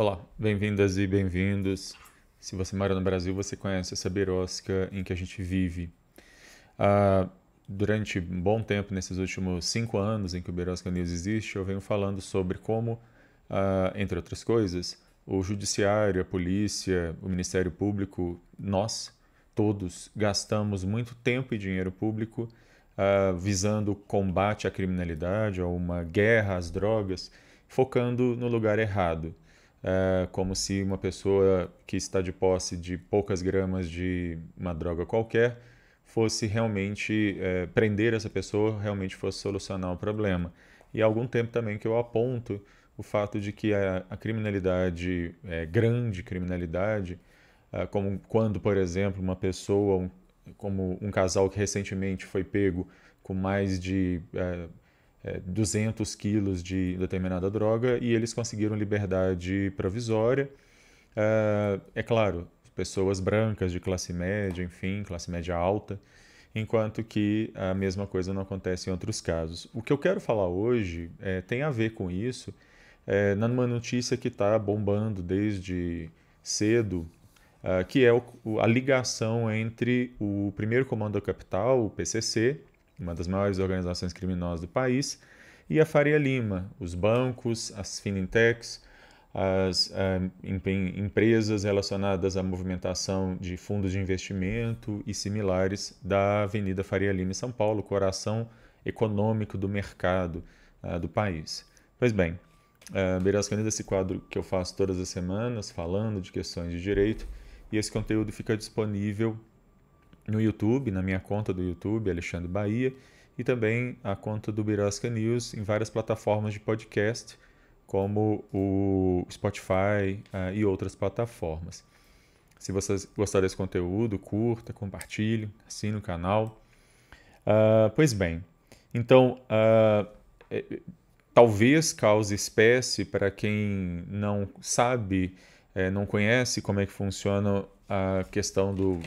Olá, bem-vindas e bem-vindos. Se você mora no Brasil, você conhece essa birosca em que a gente vive. Ah, Durante um bom tempo, nesses últimos 5 anos em que o Birosca News existe, eu venho falando sobre como, entre outras coisas, o Judiciário, a Polícia, o Ministério Público, nós, todos, gastamos muito tempo e dinheiro público visando o combate à criminalidade ou uma guerra às drogas, focando no lugar errado. Como se uma pessoa que está de posse de poucas gramas de uma droga qualquer fosse realmente prender essa pessoa, realmente fosse solucionar o problema. E há algum tempo também que eu aponto o fato de que a criminalidade, grande criminalidade, como quando, por exemplo, uma pessoa, como um casal que recentemente foi pego com mais de 200 quilos de determinada droga e eles conseguiram liberdade provisória. É claro, pessoas brancas de classe média, enfim, classe média alta, enquanto que a mesma coisa não acontece em outros casos. O que eu quero falar hoje tem a ver com isso, numa notícia que está bombando desde cedo, que é a ligação entre o primeiro Comando da Capital, o PCC, uma das maiores organizações criminosas do país, e a Faria Lima, os bancos, as fintechs, as empresas relacionadas à movimentação de fundos de investimento e similares da Avenida Faria Lima em São Paulo, coração econômico do mercado do país. Pois bem, Beirascanis é esse quadro que eu faço todas as semanas, falando de questões de direito, e esse conteúdo fica disponível no YouTube, na minha conta do YouTube, Alexandre Bahia, e também a conta do Birosca News em várias plataformas de podcast, como o Spotify e outras plataformas. Se você gostar desse conteúdo, curta, compartilhe, assine o canal. Pois bem, então, talvez cause espécie para quem não sabe, não conhece como é que funciona a questão do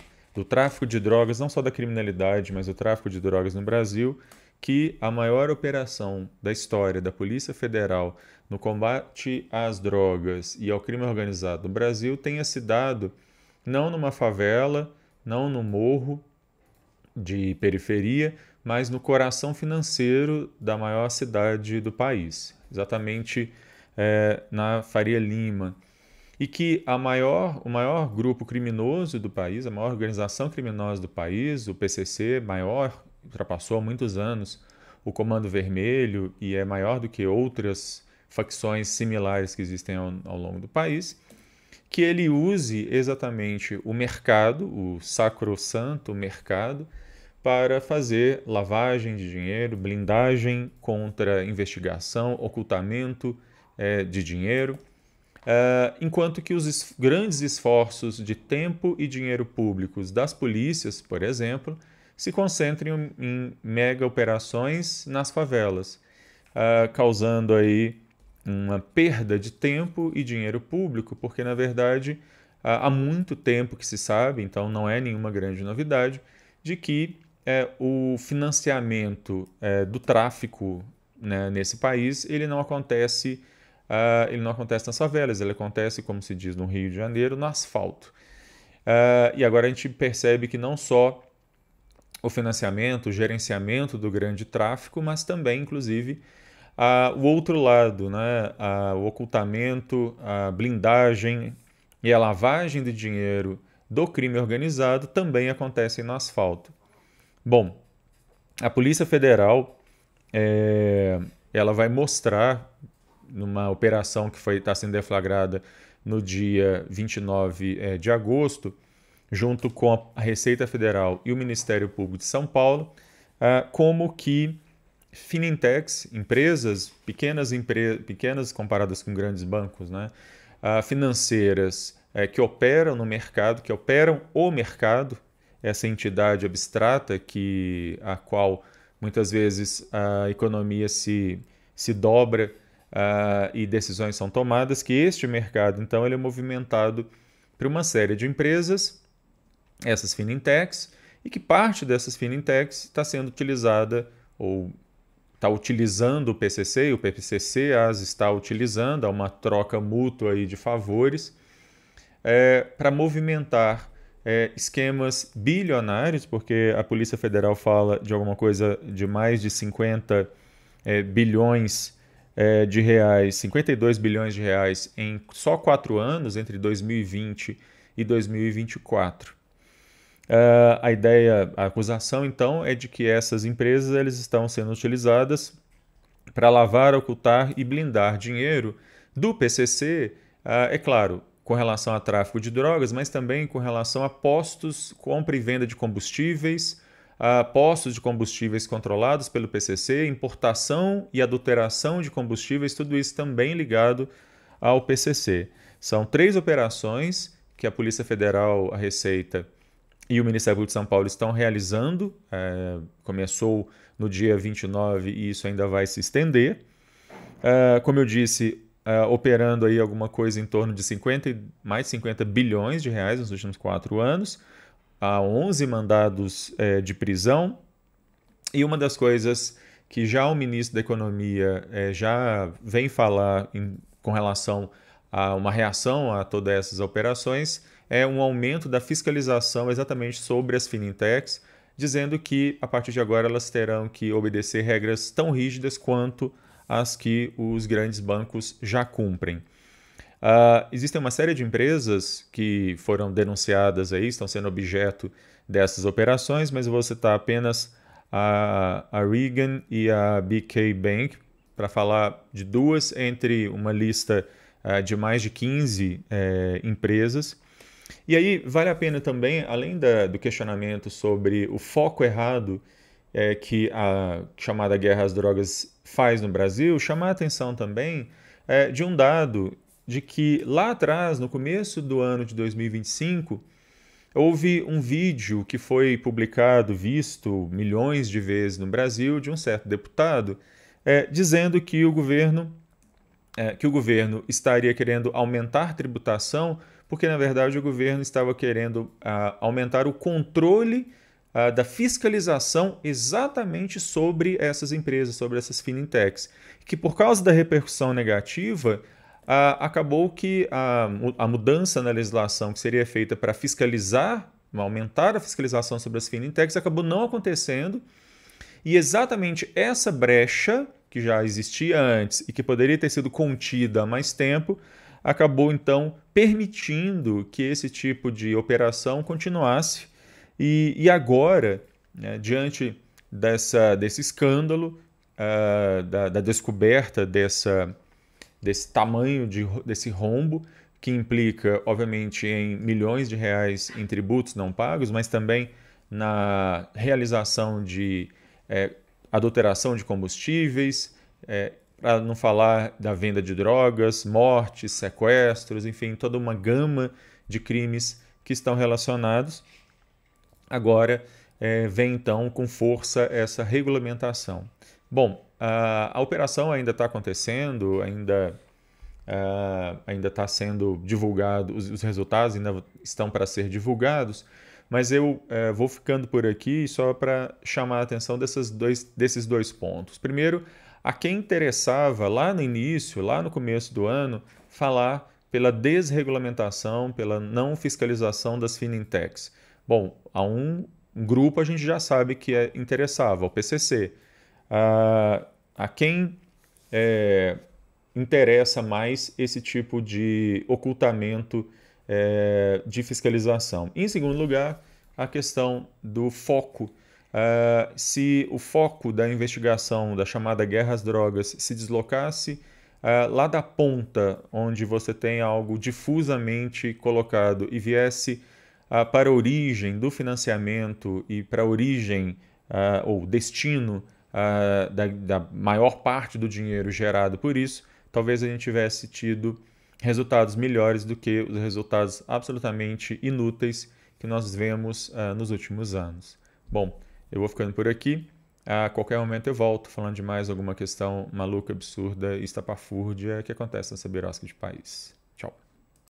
tráfico de drogas, não só da criminalidade, mas do tráfico de drogas no Brasil, que a maior operação da história da Polícia Federal no combate às drogas e ao crime organizado no Brasil tenha se dado não numa favela, não no morro de periferia, mas no coração financeiro da maior cidade do país, exatamente na Faria Lima. E que o maior grupo criminoso do país, a maior organização criminosa do país, o PCC, maior, ultrapassou há muitos anos o Comando Vermelho e é maior do que outras facções similares que existem ao longo do país, que ele use exatamente o mercado, o sacrossanto mercado, para fazer lavagem de dinheiro, blindagem contra investigação, ocultamento de dinheiro, enquanto que os grandes esforços de tempo e dinheiro públicos das polícias, por exemplo, se concentram em mega operações nas favelas, causando aí uma perda de tempo e dinheiro público, porque na verdade há muito tempo que se sabe, então não é nenhuma grande novidade, de que o financiamento do tráfico, né, nesse país ele não acontece nas favelas, ele acontece, como se diz no Rio de Janeiro, no asfalto. E agora a gente percebe que não só o financiamento, o gerenciamento do grande tráfico, mas também, inclusive, o outro lado, né? O ocultamento, a blindagem e a lavagem de dinheiro do crime organizado também acontecem no asfalto. Bom, a Polícia Federal ela vai mostrar numa operação que está sendo deflagrada no dia 29 de agosto, junto com a Receita Federal e o Ministério Público de São Paulo, como que fintechs, empresas, pequenas comparadas com grandes bancos, né, financeiras que operam no mercado, que operam o mercado, essa entidade abstrata a qual muitas vezes a economia se dobra e decisões são tomadas, que este mercado, então, ele é movimentado por uma série de empresas, essas fintechs, e que parte dessas fintechs está sendo utilizada ou está utilizando o PCC e o PCC as está utilizando, há uma troca mútua aí de favores, para movimentar esquemas bilionários, porque a Polícia Federal fala de alguma coisa de mais de 50 bilhões de reais, 52 bilhões de reais em só 4 anos, entre 2020 e 2024. A ideia, a acusação então é de que essas empresas elas estão sendo utilizadas para lavar, ocultar e blindar dinheiro do PCC, é claro, com relação a tráfico de drogas, mas também com relação a postos, compra e venda de combustíveis, postos de combustíveis controlados pelo PCC, importação e adulteração de combustíveis, tudo isso também ligado ao PCC. São 3 operações que a Polícia Federal, a Receita e o Ministério Público de São Paulo estão realizando. Começou no dia 29 e isso ainda vai se estender. Como eu disse, operando aí alguma coisa em torno de mais de 50 bilhões de reais nos últimos 4 anos. Há 11 mandados de prisão. E uma das coisas que já o ministro da Economia já vem falar com relação a uma reação a todas essas operações é um aumento da fiscalização exatamente sobre as fintechs, dizendo que a partir de agora elas terão que obedecer regras tão rígidas quanto as que os grandes bancos já cumprem. Existem uma série de empresas que foram denunciadas aí, estão sendo objeto dessas operações, mas eu vou citar apenas a Reagan e a BK Bank para falar de 2 entre uma lista de mais de 15 empresas. E aí vale a pena também, além do questionamento sobre o foco errado que a chamada guerra às drogas faz no Brasil, chamar a atenção também de um dado de que lá atrás, no começo do ano de 2025, houve um vídeo que foi publicado, visto milhões de vezes no Brasil, de um certo deputado, dizendo que o governo estaria querendo aumentar tributação, porque na verdade o governo estava querendo aumentar o controle da fiscalização exatamente sobre essas empresas, sobre essas fintechs, que por causa da repercussão negativa, acabou que a mudança na legislação que seria feita para fiscalizar, aumentar a fiscalização sobre as fintechs, acabou não acontecendo, e exatamente essa brecha que já existia antes e que poderia ter sido contida há mais tempo, acabou então permitindo que esse tipo de operação continuasse. E agora, né, diante desse escândalo, da descoberta desse tamanho, desse rombo, que implica, obviamente, em milhões de reais em tributos não pagos, mas também na realização de adulteração de combustíveis, para não falar da venda de drogas, mortes, sequestros, enfim, toda uma gama de crimes que estão relacionados. Agora vem então com força essa regulamentação. Bom, a operação ainda está acontecendo, ainda está sendo divulgado, os resultados ainda estão para ser divulgados, mas eu vou ficando por aqui só para chamar a atenção desses dois pontos. Primeiro, a quem interessava lá no início, lá no começo do ano, falar pela desregulamentação, pela não fiscalização das fintechs. Bom, a um grupo a gente já sabe que interessava, o PCC. A quem interessa mais esse tipo de ocultamento de fiscalização. Em segundo lugar, a questão do foco. Se o foco da investigação da chamada guerra às drogas se deslocasse lá da ponta, onde você tem algo difusamente colocado, e viesse para a origem do financiamento e para a origem ou destino da maior parte do dinheiro gerado por isso, talvez a gente tivesse tido resultados melhores do que os resultados absolutamente inúteis que nós vemos nos últimos anos. Bom, eu vou ficando por aqui. A qualquer momento eu volto falando de mais alguma questão maluca, absurda e estapafúrdia que acontece nessa birosca de país.